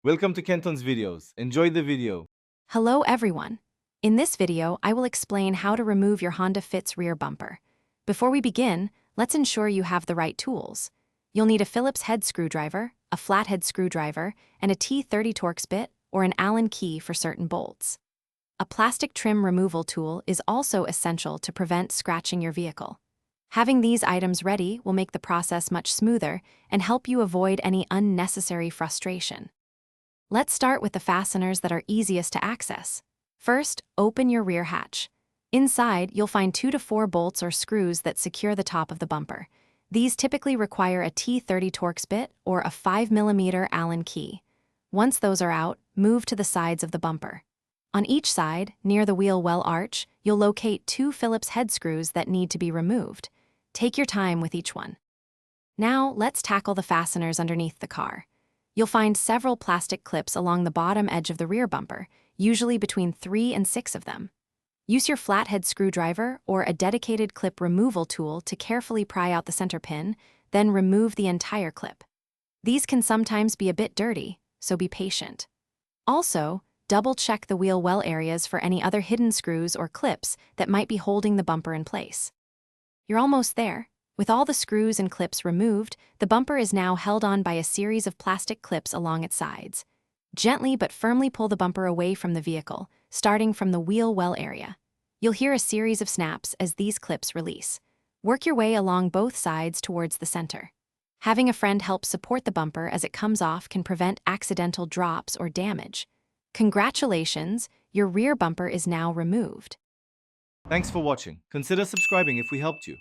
Welcome to Kenton's videos. Enjoy the video. Hello everyone. In this video, I will explain how to remove your Honda Fit's rear bumper. Before we begin, let's ensure you have the right tools. You'll need a Phillips head screwdriver, a flathead screwdriver, and a T30 Torx bit or an Allen key for certain bolts. A plastic trim removal tool is also essential to prevent scratching your vehicle. Having these items ready will make the process much smoother and help you avoid any unnecessary frustration. Let's start with the fasteners that are easiest to access. First, open your rear hatch. Inside, you'll find 2 to 4 bolts or screws that secure the top of the bumper. These typically require a T30 Torx bit or a 5mm Allen key. Once those are out, move to the sides of the bumper. On each side, near the wheel well arch, you'll locate 2 Phillips head screws that need to be removed. Take your time with each one. Now, let's tackle the fasteners underneath the car. You'll find several plastic clips along the bottom edge of the rear bumper, usually between 3 and 6 of them. Use your flathead screwdriver or a dedicated clip removal tool to carefully pry out the center pin, then remove the entire clip. These can sometimes be a bit dirty, so be patient. Also, double-check the wheel well areas for any other hidden screws or clips that might be holding the bumper in place. You're almost there. With all the screws and clips removed, the bumper is now held on by a series of plastic clips along its sides. Gently but firmly pull the bumper away from the vehicle, starting from the wheel well area. You'll hear a series of snaps as these clips release. Work your way along both sides towards the center. Having a friend help support the bumper as it comes off can prevent accidental drops or damage. Congratulations, your rear bumper is now removed. Thanks for watching. Consider subscribing if we helped you.